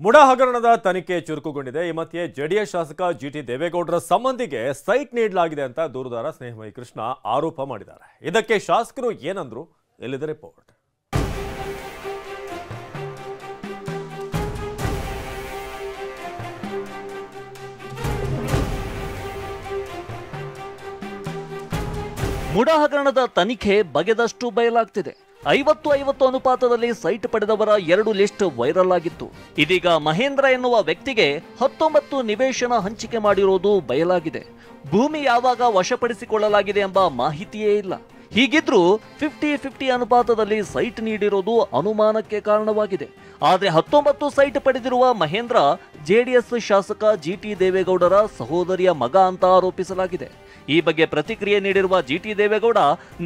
ಮುಡಾ ಹಗರಣದ ತನಿಖೆ ಚುರುಕುಗೊಂಡಿದೆ. ಈ ಮಧ್ಯೆ ಜೆಡಿಎಸ್ ಶಾಸಕ ಜಿಟಿ ದೇವೇಗೌಡರ ಸಂಬಂಧಿಗೆ ಸೈಟ್ ನೀಡಲಾಗಿದೆ ಅಂತ ದೂರುದಾರ ಸ್ನೇಹಮಯಿ ಕೃಷ್ಣ ಆರೋಪ ಮಾಡಿದ್ದಾರೆ. ಇದಕ್ಕೆ ಶಾಸಕರು ಏನಂದ್ರು? ಎಲ್ಲಿದೆ ರಿಪೋರ್ಟ್. ಮುಡಾ ಹಗರಣದ ತನಿಖೆ ಬಗೆದಷ್ಟು ಬಯಲಾಗ್ತಿದೆ. 50-50 ಅನುಪಾತದಲ್ಲಿ ಸೈಟ್ ಪಡೆದವರ 2 ಲಿಸ್ಟ್ ವೈರಲ್ ಆಗಿತ್ತು. ಇದೀಗ ಮಹೇಂದ್ರ ಎನ್ನುವ ವ್ಯಕ್ತಿಗೆ 19 ನಿವೇಶನ ಹಂಚಿಕೆ ಮಾಡಿರೋದು ಬಯಲಾಗಿದೆ. ಭೂಮಿ ಯಾವಾಗ ವಶಪಡಿಸಿಕೊಳ್ಳಲಾಗಿದೆ ಎಂಬ ಮಾಹಿತಿಯೇ ಇಲ್ಲ. ಹೀಗಿದ್ರೂ 50-50 ಅನುಪಾತದಲ್ಲಿ ಸೈಟ್ ನೀಡಿರೋದು ಅನುಮಾನಕ್ಕೆ ಕಾರಣವಾಗಿದೆ. ಆದರೆ 19 ಸೈಟ್ ಪಡೆದಿರುವ ಮಹೇಂದ್ರ ಜೆಡಿಎಸ್ ಶಾಸಕ ಜಿಟಿ ದೇವೇಗೌಡರ ಸಹೋದರಿಯ ಮಗ ಅಂತ ಆರೋಪಿಸಲಾಗಿದೆ. ಈ ಬಗ್ಗೆ ಪ್ರತಿಕ್ರಿಯೆ ನೀಡಿರುವ ಜಿಟಿ ದೇವೇಗೌಡ,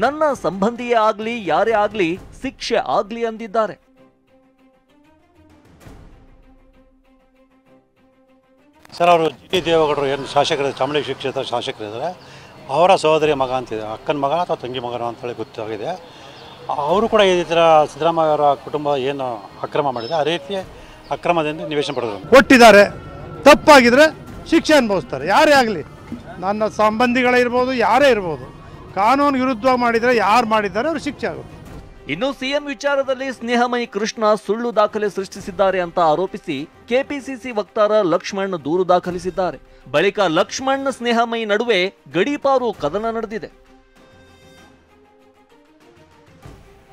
ನನ್ನ ಸಂಬಂಧಿಯೇ ಆಗ್ಲಿ ಯಾರೇ ಆಗ್ಲಿ ಶಿಕ್ಷೆ ಆಗ್ಲಿ ಅಂದಿದ್ದಾರೆ. ಸರ್, ಅವರು ಜಿಟಿ ದೇವೇಗೌಡರು ಏನು ಶಾಸಕರು, ಚಾಮರಾಜನಗರ ಕ್ಷೇತ್ರ ಶಾಸಕರಿದ್ದಾರೆ, ಅವರ ಸಹೋದರಿಯ ಮಗ ಅಂತಿದೆ, ಅಕ್ಕನ ಮಗ ಅಥವಾ ತಂಗಿ ಮಗನ ಅಂತೇಳಿ ಗೊತ್ತಾಗಿದೆ. ಅವರು ಕೂಡ ಈ ಥರ ಸಿದ್ದರಾಮಯ್ಯ ಅವರ ಕುಟುಂಬ ಏನು ಅಕ್ರಮ ಮಾಡಿದೆ, ಅದೇ ರೀತಿ ಅಕ್ರಮದಿಂದ ನಿವೇಶನ ಪಡೆದರು ಕೊಟ್ಟಿದ್ದಾರೆ. ತಪ್ಪಾಗಿದ್ರೆ ಶಿಕ್ಷೆ ಅನುಭವಿಸ್ತಾರೆ. ಯಾರೇ ಆಗಲಿ, ನನ್ನ ಸಂಬಂಧಿಗಳಿರ್ಬೋದು, ಯಾರೇ ಇರ್ಬೋದು, ಕಾನೂನು ವಿರುದ್ಧವಾಗಿ ಮಾಡಿದರೆ ಯಾರು ಮಾಡಿದ್ದಾರೆ ಅವ್ರು ಶಿಕ್ಷೆ ಆಗುತ್ತೆ. ಇನ್ನು ಸಿಎಂ ವಿಚಾರದಲ್ಲಿ ಸ್ನೇಹಮಯಿ ಕೃಷ್ಣ ಸುಳ್ಳು ದಾಖಲೆ ಸೃಷ್ಟಿಸಿದ್ದಾರೆ ಅಂತ ಆರೋಪಿಸಿ ಕೆಪಿಸಿಸಿ ವಕ್ತಾರ ಲಕ್ಷ್ಮಣ್ ದೂರು ದಾಖಲಿಸಿದ್ದಾರೆ. ಬಳಿಕ ಲಕ್ಷ್ಮಣ್ ಸ್ನೇಹಮಯಿ ನಡುವೆ ಗಡೀಪಾರು ಕದನ ನಡೆದಿದೆ.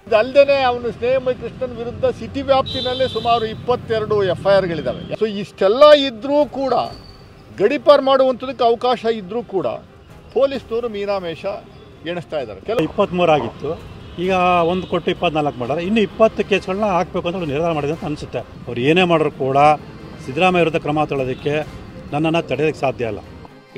ಇದಲ್ಲದೆ ಅವನು ಸ್ನೇಹಮಯಿ ಕೃಷ್ಣನ್ ವಿರುದ್ಧ ಸಿಟಿ ವ್ಯಾಪ್ತಿನಲ್ಲೇ ಸುಮಾರು 22 FIRಗಳಿದ್ದಾವೆ. ಸೊ ಇಷ್ಟೆಲ್ಲ ಇದ್ರೂ ಕೂಡ, ಗಡೀಪಾರು ಮಾಡುವಂಥದಕ್ಕೆ ಅವಕಾಶ ಇದ್ರೂ ಕೂಡ ಪೊಲೀಸ್ನವರು ಮೀನಾಮೇಷ ಎಣಿಸ್ತಾ ಇದ್ದಾರೆ. 23 ಆಗಿತ್ತು, ಈಗ 1 ಕೊಟ್ಟು 24 ಮಾಡ್ಯಾರ. ಇನ್ನು 20 ಕೇಸ್ಗಳನ್ನ ಹಾಕಬೇಕು ಅಂತ ನಿರ್ಧಾರ ಮಾಡಿದೆ ಅಂತ ಅನಿಸುತ್ತೆ. ಅವ್ರು ಏನೇ ಮಾಡಿದ್ರು ಕೂಡ ಸಿದ್ದರಾಮಯ್ಯ ವಿರುದ್ಧ ಕ್ರಮ ತಗೊಳ್ಳೋದಕ್ಕೆ ನನ್ನನ್ನು ತಡೆಯೋದಕ್ಕೆ ಸಾಧ್ಯ ಇಲ್ಲ.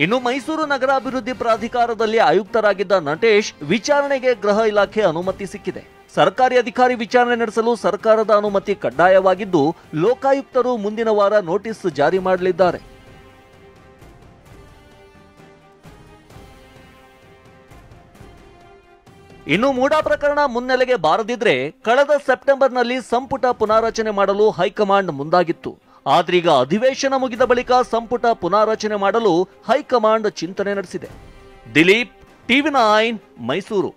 ಇನ್ನು ಮೈಸೂರು ನಗರಾಭಿವೃದ್ಧಿ ಪ್ರಾಧಿಕಾರದಲ್ಲಿ ಆಯುಕ್ತರಾಗಿದ್ದ ನಟೇಶ್ ವಿಚಾರಣೆಗೆ ಗೃಹ ಇಲಾಖೆ ಅನುಮತಿ ಸಿಕ್ಕಿದೆ. ಸರ್ಕಾರಿ ಅಧಿಕಾರಿ ವಿಚಾರಣೆ ನಡೆಸಲು ಸರ್ಕಾರದ ಅನುಮತಿ ಕಡ್ಡಾಯವಾಗಿದ್ದು, ಲೋಕಾಯುಕ್ತರು ಮುಂದಿನ ವಾರ ನೋಟಿಸ್ ಜಾರಿ ಮಾಡಲಿದ್ದಾರೆ. ಇನ್ನು ಮುಡಾ ಪ್ರಕರಣ ಮುನ್ನೆಲೆಗೆ ಬಾರದಿದ್ರೆ ಕಳೆದ ಸೆಪ್ಟೆಂಬರ್ನಲ್ಲಿ ಸಂಪುಟ ಪುನಾರಚನೆ ಮಾಡಲು ಹೈಕಮಾಂಡ್ ಮುಂದಾಗಿತ್ತು. ಆದ್ರೀಗ ಅಧಿವೇಶನ ಮುಗಿದ ಬಳಿಕ ಸಂಪುಟ ಪುನಾರಚನೆ ಮಾಡಲು ಹೈಕಮಾಂಡ್ ಚಿಂತನೆ ನಡೆಸಿದೆ. ದಿಲೀಪ್, TV9 ಮೈಸೂರು.